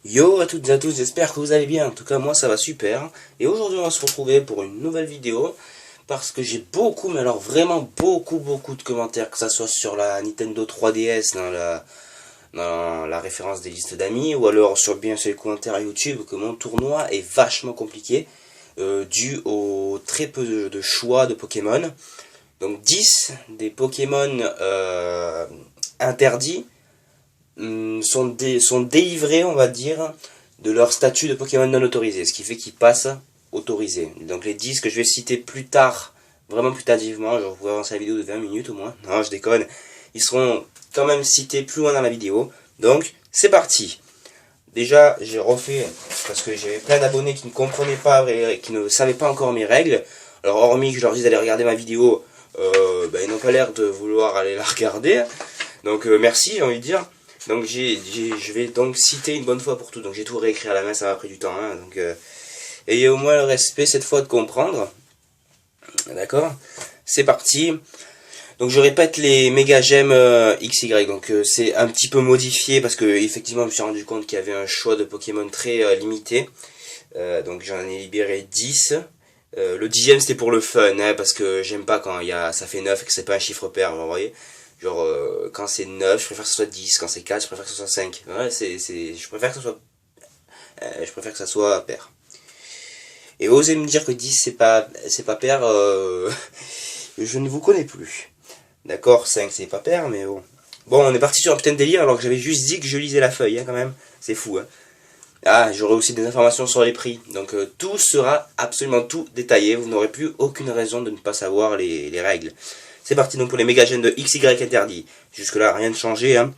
Yo à toutes et à tous, j'espère que vous allez bien, en tout cas moi ça va super. Et aujourd'hui on va se retrouver pour une nouvelle vidéo, parce que j'ai beaucoup, mais alors vraiment beaucoup de commentaires, que ça soit sur la Nintendo 3DS, dans la référence des listes d'amis, ou alors sur les commentaires YouTube, que mon tournoi est vachement compliqué, dû au très peu de choix de Pokémon. Donc 10 des Pokémon interdits sont délivrés, on va dire, de leur statut de Pokémon non autorisé, ce qui fait qu'ils passent autorisés. Donc les 10 que je vais citer plus tard, vraiment plus tardivement, je vais avancer la vidéo de 20 minutes au moins, non je déconne, ils seront quand même cités plus loin dans la vidéo. Donc c'est parti. Déjà j'ai refait, parce que j'avais plein d'abonnés qui ne comprenaient pas, et qui ne savaient pas encore mes règles. Alors hormis que je leur dise d'aller regarder ma vidéo, ils n'ont pas l'air de vouloir aller la regarder. Donc merci, j'ai envie de dire. Donc je vais donc citer une bonne fois pour tout. Donc j'ai tout réécrit à la main, ça m'a pris du temps. Hein. Donc ayez au moins le respect cette fois de comprendre. D'accord. C'est parti. Donc je répète les méga gemmes XY. Donc c'est un petit peu modifié parce que effectivement je me suis rendu compte qu'il y avait un choix de Pokémon très limité. Donc j'en ai libéré 10. Le 10ème c'était pour le fun, hein, parce que j'aime pas quand ça fait 9 et que c'est pas un chiffre pair, vous voyez. Genre, quand c'est 9, je préfère que ce soit 10. Quand c'est 4, je préfère que ce soit 5. Ouais, je préfère que ça soit pair. Et osez me dire que 10 c'est pas pair, je ne vous connais plus. D'accord, 5 c'est pas pair, mais bon. Bon, on est parti sur un putain de délire alors que j'avais juste dit que je lisais la feuille, hein, quand même. C'est fou, hein. Ah, j'aurai aussi des informations sur les prix. Donc tout sera absolument tout détaillé. Vous n'aurez plus aucune raison de ne pas savoir les règles. C'est parti donc pour les méga gènes de XY interdits. Jusque là rien de changé. Hein.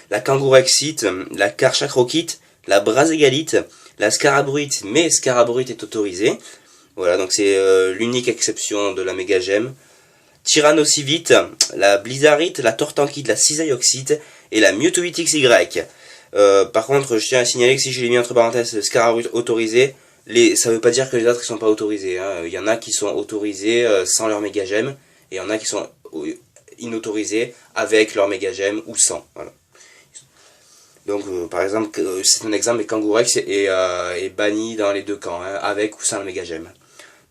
La Kangourexite, la Karchakrokite, la Braségalite, la Scarabruite, mais Scarabruite est autorisée. Voilà, donc c'est l'unique exception de la méga gemme. Tyrannosivite, la Blizzarite, la Tortankite, la Cisaioxite et la Mewtwoite XY. Par contre, je tiens à signaler que si je l'ai mis entre parenthèses Scarabruite autorisé, ça veut pas dire que les autres ne sont pas autorisés. Hein. Il y en a qui sont autorisés sans leur méga gemme, et il y en a qui sont inautorisés avec leur méga gemme ou sans. Voilà. Donc par exemple, c'est un exemple, mais Kangourex est banni dans les deux camps, hein, avec ou sans le méga gemme.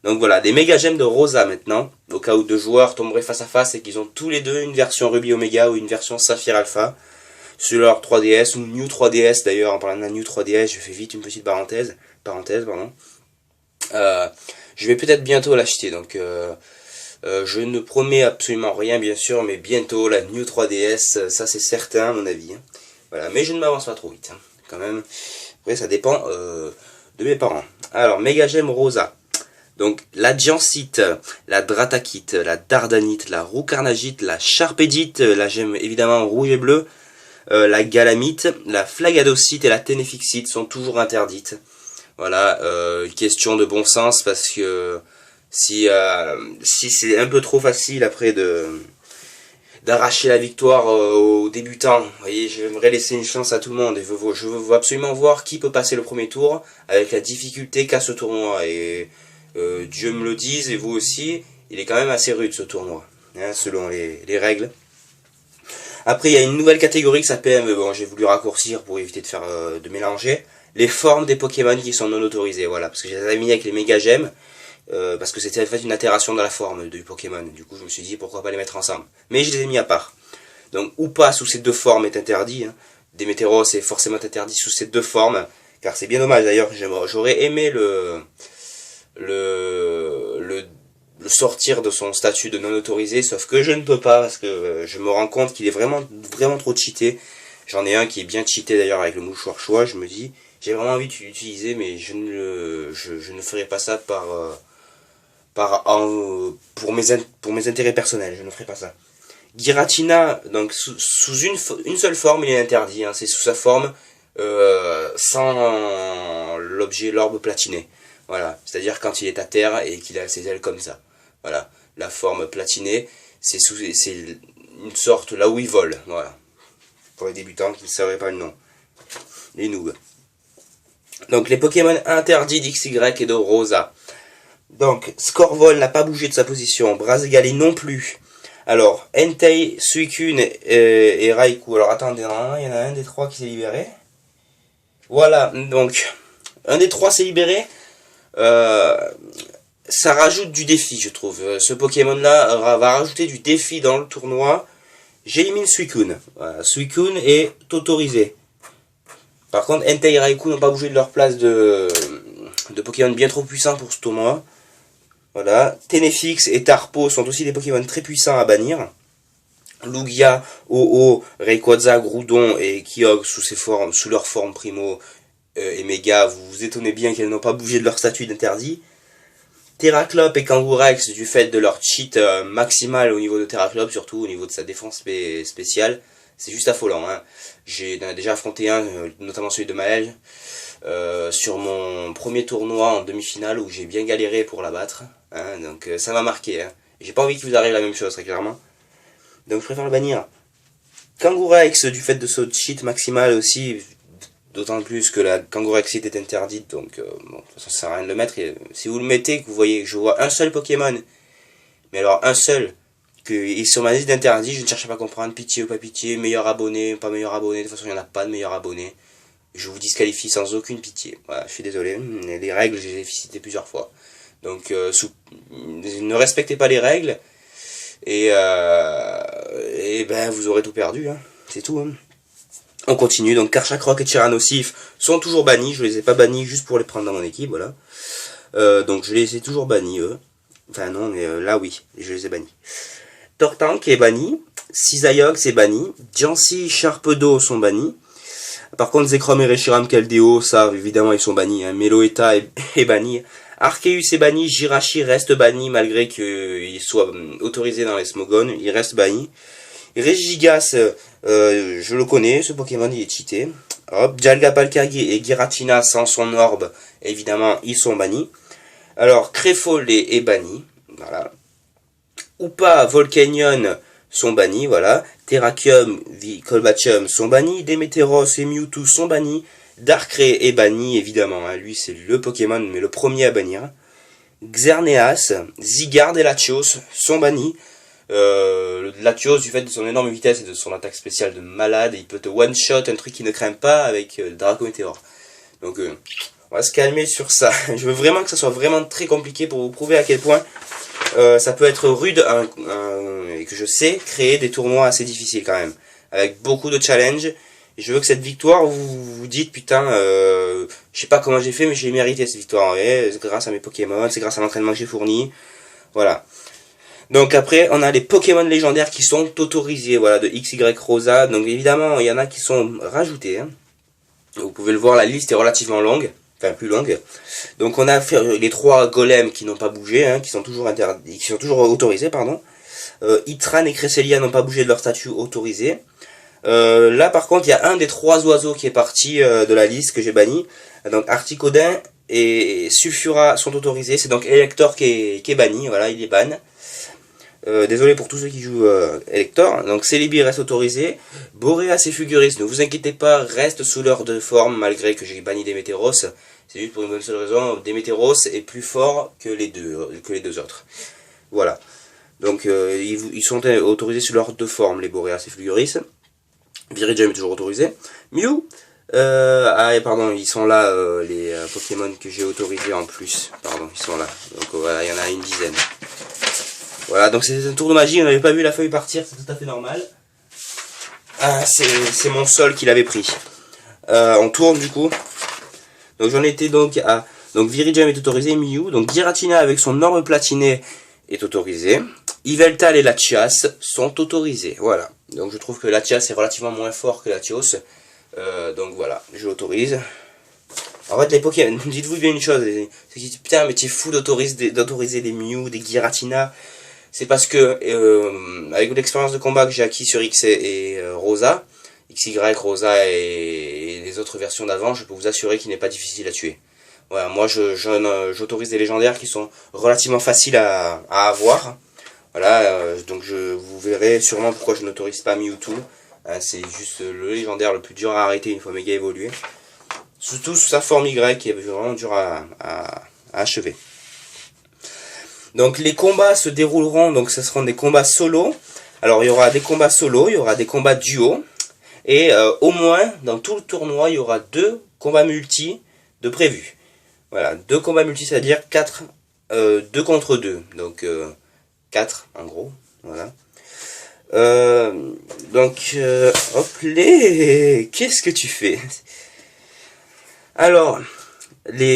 Donc voilà, des méga gemmes de Rosa maintenant, au cas où deux joueurs tomberaient face à face et qu'ils ont tous les deux une version Ruby Omega ou une version Saphir Alpha sur leur 3DS ou New 3DS. D'ailleurs, en parlant de la New 3DS, je fais vite une petite parenthèse, pardon. Je vais peut-être bientôt l'acheter, donc je ne promets absolument rien bien sûr, mais bientôt la New 3DS, ça c'est certain à mon avis. Hein. Voilà, mais je ne m'avance pas trop vite, hein, quand même. Après ça dépend de mes parents. Alors, Mega Gem Rosa. Donc la Diancite, la Dratakite, la Dardanite, la Roucarnagite, la Charpédite, la gemme évidemment rouge et bleu, la Galamite, la Flagadocite et la Ténéfixite sont toujours interdites. Voilà, question de bon sens, parce que si c'est un peu trop facile après d'arracher la victoire aux débutants, vous voyez, j'aimerais laisser une chance à tout le monde, et je veux absolument voir qui peut passer le premier tour avec la difficulté qu'a ce tournoi. Et Dieu me le dise, et vous aussi, il est quand même assez rude ce tournoi, hein, selon les règles. Après, il y a une nouvelle catégorie qui s'appelle, mais bon, j'ai voulu raccourcir pour éviter de mélanger, les formes des Pokémon qui sont non autorisées. Voilà, parce que je les avais mis avec les méga gemmes, parce que c'était en fait une altération dans la forme du Pokémon. Du coup, je me suis dit pourquoi pas les mettre ensemble. Mais je les ai mis à part. Donc, ou pas sous ces deux formes est interdit. Hein. Démétéros est forcément interdit sous ces deux formes, car c'est bien dommage. D'ailleurs, j'aurais aimé le sortir de son statut de non autorisé, sauf que je ne peux pas, parce que je me rends compte qu'il est vraiment trop cheaté. J'en ai un qui est bien cheaté d'ailleurs avec le mouchoir choix. Je me dis, j'ai vraiment envie de l'utiliser, mais je ne ferai pas ça pour mes intérêts personnels. Je ne ferai pas ça. Giratina, donc sous une seule forme, il est interdit. Hein, c'est sous sa forme sans l'orbe platiné. Voilà, c'est-à-dire quand il est à terre et qu'il a ses ailes comme ça. Voilà, la forme platinée, c'est une sorte là où il vole. Voilà, pour les débutants qui ne sauraient pas le nom, les noobs. Donc les Pokémon interdits d'XY et de Rosa. Donc Scorvol n'a pas bougé de sa position, Braségali non plus. Alors Entei, Suicune et Raikou. Alors attendez, il y en a un des trois qui s'est libéré. Voilà, donc, un des 3 s'est libéré. Ça rajoute du défi, je trouve. Ce Pokémon-là va rajouter du défi dans le tournoi. J'élimine Suicune. Voilà, Suicune est autorisé. Par contre, Entei et Raikou n'ont pas bougé de leur place de Pokémon bien trop puissants pour ce tournoi. Voilà. Ténéfix et Tarpo sont aussi des Pokémon très puissants à bannir. Lugia, Ho-Oh, Rayquaza, Groudon et Kyogre sous leur forme Primo et Mega, vous vous étonnez bien qu'elles n'ont pas bougé de leur statut d'interdit. Terraclope et Kangourex, du fait de leur cheat maximal au niveau de Terraclope, surtout au niveau de sa défense spéciale, c'est juste affolant. Hein. J'ai déjà affronté un, notamment celui de Maël, sur mon premier tournoi en demi-finale où j'ai bien galéré pour l'abattre. Hein, donc ça m'a marqué. Hein. J'ai pas envie qu'il vous arrive la même chose, très clairement. Donc je préfère le bannir. Kangourex, du fait de ce cheat maximal aussi, d'autant plus que la Kangourex est interdite, donc bon, ça sert à rien de le mettre. Et, si vous le mettez, que vous voyez que je vois un seul Pokémon, mais alors un seul, qu'il est sur ma liste d'interdits, je ne cherche pas à comprendre, pitié ou pas pitié, meilleur abonné, pas meilleur abonné, de toute façon il n'y en a pas de meilleur abonné. Je vous disqualifie sans aucune pitié. Voilà, je suis désolé, les règles, je les ai citées plusieurs fois. Donc ne respectez pas les règles, et ben vous aurez tout perdu, hein. C'est tout. Hein. On continue, donc Karchakroc et Tyrannosif sont toujours bannis, je les ai pas bannis juste pour les prendre dans mon équipe, voilà. Donc je les ai toujours bannis, eux. Enfin non, mais là oui, je les ai bannis. Tortank est banni, Cisaiox est banni, Diancie, Charpedo sont bannis. Par contre, Zekrom et Reshiram Keldeo, ça évidemment ils sont bannis, hein. Meloetta est banni. Arceus est banni, Jirachi reste banni malgré qu'il soit autorisé dans les Smogon, il reste banni. Regigas, je le connais, ce Pokémon il est cheaté. Hop, Dialga, Palkia et Giratina sans son orbe, évidemment ils sont bannis. Alors Créfollet est banni, voilà. Upa, Volcanion sont bannis, voilà. Terrakium, Colbatium sont bannis. Démétéros et Mewtwo sont bannis. Darkrai est banni, évidemment, hein. Lui c'est le Pokémon, mais le premier à bannir. Xerneas, Zygarde et Latios sont bannis. Latios, du fait de son énorme vitesse et de son attaque spéciale de malade, il peut te one-shot un truc qui ne craint pas avec Draco Météor. Donc on va se calmer sur ça. Je veux vraiment que ça soit vraiment très compliqué pour vous prouver à quel point ça peut être rude et que je sais créer des tournois assez difficiles quand même. Avec beaucoup de challenges. Et je veux que cette victoire, vous vous dites putain, je sais pas comment j'ai fait mais j'ai mérité cette victoire. C'est grâce à mes Pokémon, c'est grâce à l'entraînement que j'ai fourni. Voilà. Donc après, on a les Pokémon légendaires qui sont autorisés, voilà, de XY Rosa. Donc évidemment, il y en a qui sont rajoutés. Hein. Vous pouvez le voir, la liste est relativement longue, enfin plus longue. Donc on a fait les 3 golems qui n'ont pas bougé, hein, qui sont toujours autorisés, pardon. Itran et Cresselia n'ont pas bougé de leur statut autorisé. Là par contre, il y a un des 3 oiseaux qui est parti de la liste que j'ai banni. Donc Articodin et Sulfura sont autorisés. C'est donc Elector qui est banni, voilà, il est ban. Désolé pour tous ceux qui jouent Elector. Donc Celebi reste autorisé. Boreas et Fuguris, ne vous inquiétez pas, restent sous leur de forme malgré que j'ai banni Démétéros. C'est juste pour une bonne seule raison, Démétéros est plus fort que les deux autres. Voilà. Donc ils sont autorisés sous leur de forme, les Boreas et Fuguris. Viridium est toujours autorisé. Mew, pardon, ils sont là, les Pokémon que j'ai autorisés en plus. Pardon, ils sont là. Donc voilà, il y en a une dizaine. Voilà, donc c'est un tour de magie, on n'avait pas vu la feuille partir, c'est tout à fait normal. Ah, c'est mon sol qui l'avait pris. On tourne du coup. Donc j'en étais donc à... Donc Viridium est autorisé, Mew. Donc Giratina avec son orbe platiné est autorisé. Yveltal et Latias sont autorisés, voilà. Donc je trouve que Latias est relativement moins fort que Latios. Donc voilà, je l'autorise. En fait, les Pokémon, dites-vous bien une chose, c'est que putain, mais t'es fou d'autoriser des Mew, des Giratina. C'est parce que, avec l'expérience de combat que j'ai acquis sur X et Rosa, XY, Rosa et les autres versions d'avant, je peux vous assurer qu'il n'est pas difficile à tuer. Voilà, moi j'autorise des légendaires qui sont relativement faciles à avoir. Voilà, donc vous verrez sûrement pourquoi je n'autorise pas Mewtwo. Hein, c'est juste le légendaire le plus dur à arrêter une fois méga évolué. Surtout sous sa forme Y qui est vraiment dur à achever. Donc les combats se dérouleront, donc ce seront des combats solo. Alors il y aura des combats solo, il y aura des combats duo. Et au moins, dans tout le tournoi, il y aura 2 combats multi de prévus. Voilà, 2 combats multi, c'est-à-dire 4, 2 contre 2. Donc 4 en gros, voilà. Hop les, qu'est-ce que tu fais? Alors,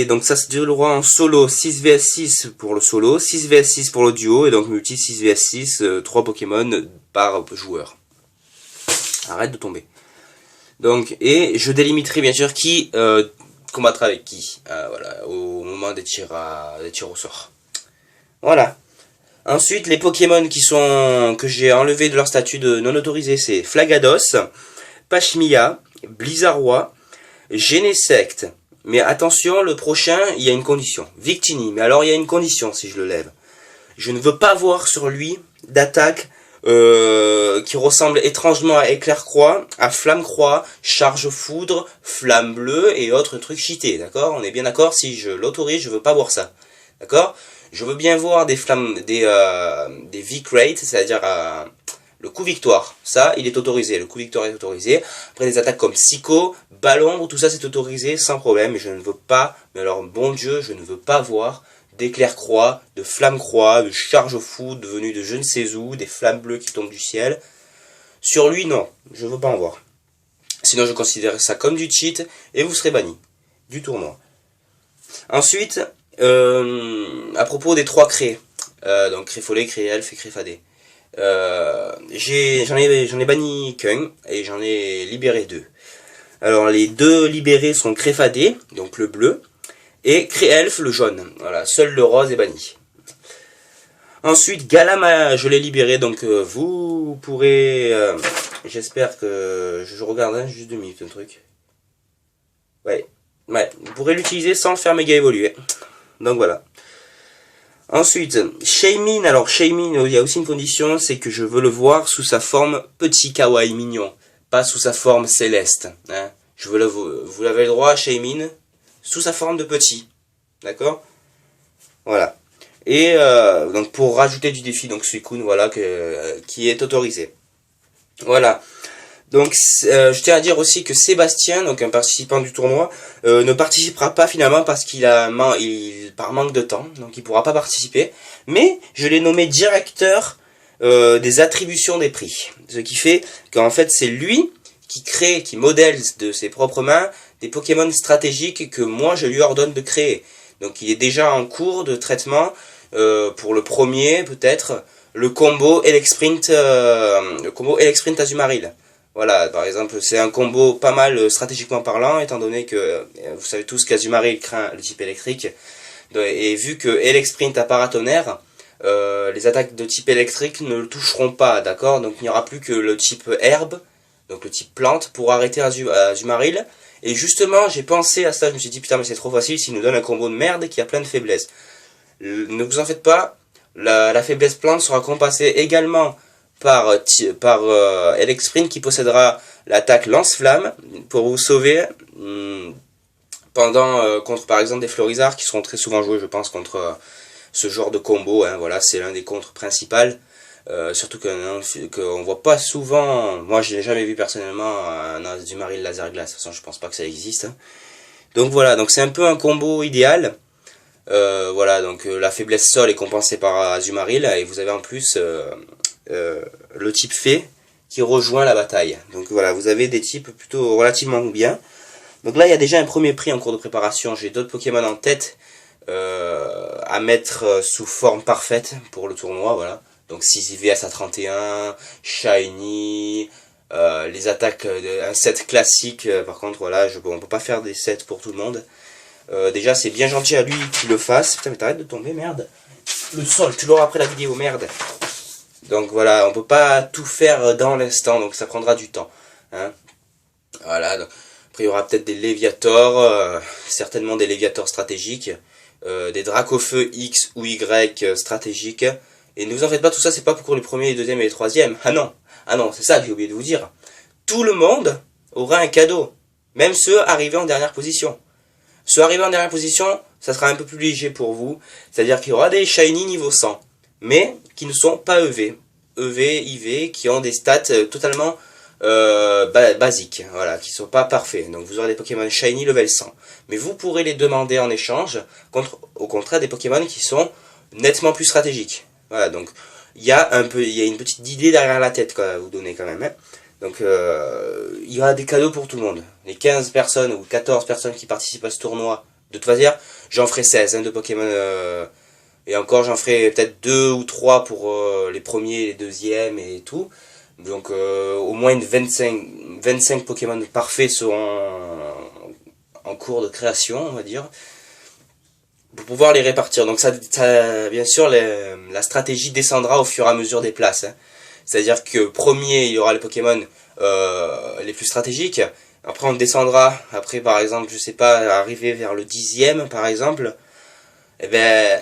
donc ça se déroulera en solo 6 vs 6 pour le solo, 6 vs 6 pour le duo, et donc multi 6 vs 6, 3 Pokémon par joueur. Arrête de tomber. Donc, et je délimiterai bien sûr qui combattra avec qui, voilà, au moment des tirs au sort. Voilà. Ensuite, les Pokémon que j'ai enlevés de leur statut de non autorisé, c'est Flagados, Pachmia, Blizzardroid, Genesect. Mais attention, le prochain, il y a une condition. Victini, mais alors il y a une condition si je le lève. Je ne veux pas voir sur lui d'attaque qui ressemble étrangement à Éclair-Croix, à Flamme-Croix, Charge-Foudre, Flamme Bleue et autres trucs cheatés, d'accord? On est bien d'accord, si je l'autorise, je veux pas voir ça. D'accord? Je veux bien voir des V-Crate, c'est-à-dire le coup victoire. Ça, il est autorisé, le coup victoire est autorisé. Après, des attaques comme Psycho, Ballon, tout ça c'est autorisé sans problème, mais je ne veux pas, mais alors bon Dieu, je ne veux pas voir d'éclair-croix, de flamme-croix, de charge-foudre venus de je ne sais où, des flammes bleues qui tombent du ciel. Sur lui, non, je ne veux pas en voir. Sinon, je considère ça comme du cheat et vous serez banni du tournoi. Ensuite, à propos des 3 crés, donc Créfollet, Créelf et Créfadé. J'en ai banni qu'un et j'en ai libéré 2. Alors les 2 libérés sont Créfadé, donc le bleu, et Créelf, le jaune. Voilà, seul le rose est banni. Ensuite, Galama, je l'ai libéré, donc vous pourrez... J'espère que... Je regarde juste 2 minutes un truc. Ouais, vous pourrez l'utiliser sans le faire méga évoluer. Donc voilà. Ensuite, Shaymin. Alors Shaymin, il y a aussi une condition, c'est que je veux le voir sous sa forme petit kawaii mignon. Pas sous sa forme céleste. Hein. Vous avez le droit à Shaymin sous sa forme de petit. D'accord? Voilà. Et donc pour rajouter du défi, donc Suicune, voilà, qui est autorisé. Voilà. Donc je tiens à dire aussi que Sébastien, donc un participant du tournoi, ne participera pas finalement parce qu'il par manque de temps, donc il pourra pas participer. Mais je l'ai nommé directeur des attributions des prix. Ce qui fait qu'en fait c'est lui qui modèle de ses propres mains des Pokémon stratégiques que moi je lui ordonne de créer. Donc il est déjà en cours de traitement pour le premier peut-être le combo Elexprint Azumarill. Voilà, par exemple, c'est un combo pas mal stratégiquement parlant, étant donné que vous savez tous qu'Azumarill craint le type électrique, et vu que Elexprint a paratonnerre, les attaques de type électrique ne le toucheront pas, d'accord? Donc il n'y aura plus que le type herbe, donc le type plante, pour arrêter Azumarill. Et justement, j'ai pensé à ça, je me suis dit, putain, mais c'est trop facile s'il nous donne un combo de merde qui a plein de faiblesses. Ne vous en faites pas, la faiblesse plante sera compensée également par Elexprint qui possédera l'attaque lance-flamme pour vous sauver contre par exemple des Florizards qui seront très souvent joués, je pense, contre ce genre de combo. Hein, voilà, c'est l'un des contres principaux. Surtout qu'on voit pas souvent. Moi, je n'ai jamais vu personnellement un Azumarill laser glace. De toute façon, je pense pas que ça existe. Hein. Donc voilà, donc c'est un peu un combo idéal. Voilà, donc la faiblesse sol est compensée par Azumarill et vous avez en plus le type fée qui rejoint la bataille. Donc voilà, vous avez des types plutôt relativement bien. Donc là, il y a déjà un premier prix en cours de préparation. J'ai d'autres Pokémon en tête à mettre sous forme parfaite pour le tournoi. Voilà. Donc 6 IVS à 31, Shiny, les attaques, un set classique. Par contre, voilà, on peut pas faire des sets pour tout le monde. Déjà, c'est bien gentil à lui qu'il le fasse. Putain, mais t'arrêtes de tomber, merde. Le sol, tu l'auras après la vidéo, merde. Donc voilà, on peut pas tout faire dans l'instant, donc ça prendra du temps. Hein. Voilà, donc, après il y aura peut-être des Léviators, certainement des Léviators stratégiques, des Dracofeu X ou Y stratégiques. Et ne vous en faites pas, tout ça c'est pas pour les premiers, les deuxièmes et les troisièmes. Ah non, c'est ça que j'ai oublié de vous dire. Tout le monde aura un cadeau, même ceux arrivés en dernière position. Ceux arrivés en dernière position, ça sera un peu plus léger pour vous, c'est-à-dire qu'il y aura des Shiny niveau 100. Mais qui ne sont pas EV, IV, qui ont des stats totalement basiques, voilà, qui sont pas parfaits. Donc vous aurez des Pokémon Shiny level 100. Mais vous pourrez les demander en échange au contraire des Pokémon qui sont nettement plus stratégiques. Voilà, donc il y a une petite idée derrière la tête à vous donner quand même. Hein. Donc il y aura des cadeaux pour tout le monde. Les 15 personnes ou 14 personnes qui participent à ce tournoi, de toute façon, j'en ferai 16 hein, de Pokémon. Et encore, j'en ferai peut-être 2 ou 3 pour les premiers, les deuxièmes et tout. Donc au moins 25 Pokémon parfaits seront en cours de création, on va dire, pour pouvoir les répartir. Donc ça bien sûr, la stratégie descendra au fur et à mesure des places. Hein. C'est-à-dire que premier, il y aura les Pokémon les plus stratégiques. Après, on descendra. Après, par exemple, je sais pas, arriver vers le 10e, par exemple, eh ben,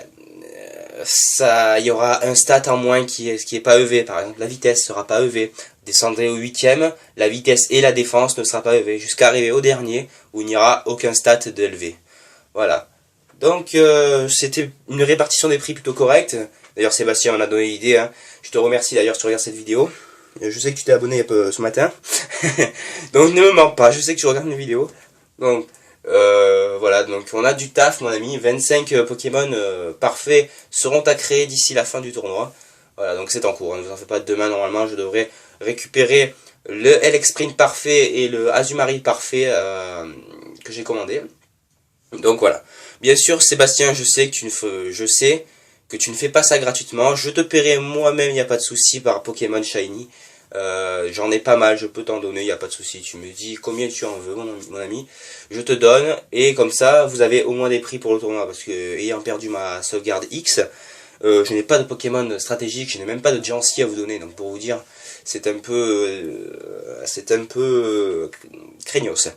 il y aura un stat en moins qui est pas EV. Par exemple, la vitesse sera pas EV. Descendrez au 8e, la vitesse et la défense ne sera pas EV. Jusqu'à arriver au dernier, où il n'y aura aucun stat d'élevé. Voilà. Donc, c'était une répartition des prix plutôt correcte. D'ailleurs, Sébastien m'en a donné l'idée. Hein. Je te remercie d'ailleurs si tu regardes cette vidéo. Je sais que tu t'es abonné ce matin. Donc, ne me mens pas. Je sais que tu regardes mes vidéos. Donc, voilà. Donc, on a du taf, mon ami. 25 Pokémon parfaits seront à créer d'ici la fin du tournoi. Voilà. Donc, c'est en cours. Ne vous en faites pas, demain, normalement, je devrais récupérer le LX-Sprint parfait et le Azumarill parfait que j'ai commandé. Donc, voilà. Bien sûr, Sébastien, je sais que tu ne fais pas ça gratuitement, je te paierai moi-même, il n'y a pas de souci, par Pokémon Shiny. J'en ai pas mal, je peux t'en donner, il n'y a pas de souci. Tu me dis combien tu en veux, mon ami. Je te donne, et comme ça, vous avez au moins des prix pour le tournoi. Parce que, ayant perdu ma sauvegarde X, je n'ai pas de Pokémon stratégique, je n'ai même pas de Diancie à vous donner. Donc pour vous dire, c'est un peu craignos.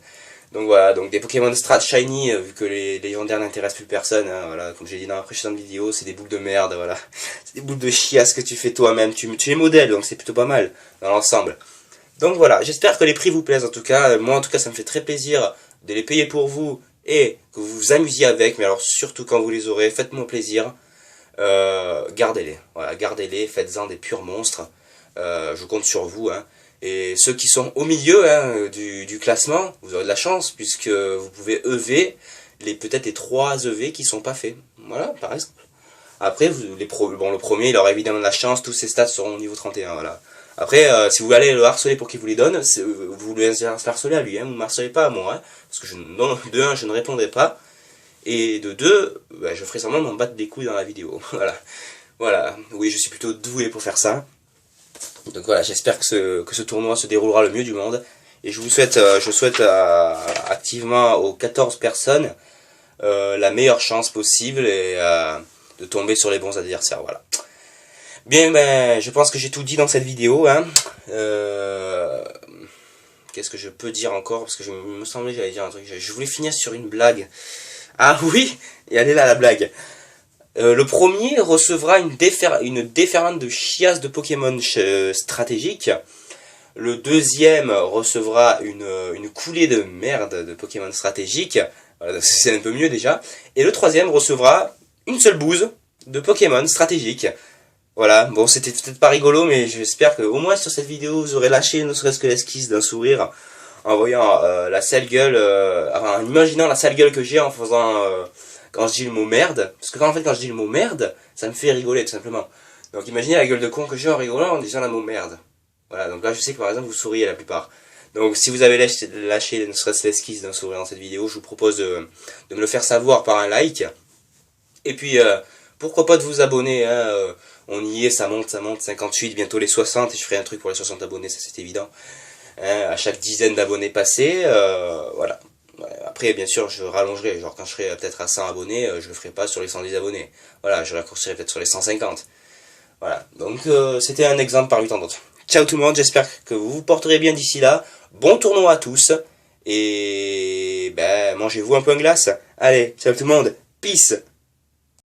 Donc voilà, donc des Pokémon Strat Shiny, vu que les légendaires n'intéressent plus personne, hein, voilà, comme j'ai dit dans la précédente vidéo, c'est des boules de merde, voilà. C'est des boules de chiasse que tu fais toi-même, tu les modèles, donc c'est plutôt pas mal, dans l'ensemble. Donc voilà, j'espère que les prix vous plaisent en tout cas, moi en tout cas ça me fait très plaisir de les payer pour vous, et que vous vous amusiez avec, mais alors surtout quand vous les aurez, faites-moi plaisir, gardez-les, voilà, gardez-les, faites-en des purs monstres, je compte sur vous, hein. Et ceux qui sont au milieu hein, du classement, vous aurez de la chance, puisque vous pouvez EV peut-être les 3 EV qui sont pas faits. Voilà, par exemple. Après, le premier, il aura évidemment de la chance, tous ses stats seront au niveau 31, voilà. Après, si vous allez le harceler pour qu'il vous les donne, vous le harcelez à lui, hein, vous ne me harcelez pas à moi, hein, parce que de 1, je ne répondrai pas, et de 2, bah, je ferai semblant de m'en battre des couilles dans la vidéo, voilà. Voilà, oui, je suis plutôt doué pour faire ça. Donc voilà, j'espère que ce tournoi se déroulera le mieux du monde. Et je souhaite activement aux 14 personnes la meilleure chance possible et de tomber sur les bons adversaires. Voilà. Bien, ben, je pense que j'ai tout dit dans cette vidéo. Hein. Qu'est-ce que je peux dire encore? Parce que je me semblait que j'allais dire un truc. Je voulais finir sur une blague. Ah oui, et elle est là la blague. Le premier recevra une déferlante de chiasse de Pokémon stratégiques. Le deuxième recevra une coulée de merde de Pokémon stratégiques. Voilà, c'est un peu mieux déjà. Et le troisième recevra une seule bouse de Pokémon stratégiques. Voilà, bon c'était peut-être pas rigolo, mais j'espère que au moins sur cette vidéo vous aurez lâché ne serait-ce que l'esquisse d'un sourire en voyant la sale gueule, en imaginant la sale gueule que j'ai en faisant... quand je dis le mot merde, parce que quand je dis le mot merde, ça me fait rigoler tout simplement. Donc imaginez la gueule de con que j'ai en rigolant en disant le mot merde. Voilà, donc là je sais que par exemple vous souriez la plupart. Donc si vous avez lâché ne serait-ce l'esquisse d'un sourire dans cette vidéo, je vous propose de me le faire savoir par un like. Et puis pourquoi pas de vous abonner, hein, on y est, ça monte, 58, bientôt les 60, et je ferai un truc pour les 60 abonnés, ça c'est évident. Hein, à chaque dizaine d'abonnés passés, voilà. Après, bien sûr, je rallongerai. Genre, quand je serai peut-être à 100 abonnés, je le ferai pas sur les 110 abonnés. Voilà, je raccourcirai peut-être sur les 150. Voilà. Donc, c'était un exemple parmi tant d'autres. Ciao tout le monde, j'espère que vous vous porterez bien d'ici là. Bon tournoi à tous. Et, ben, mangez-vous un peu en glace. Allez, ciao tout le monde. Peace.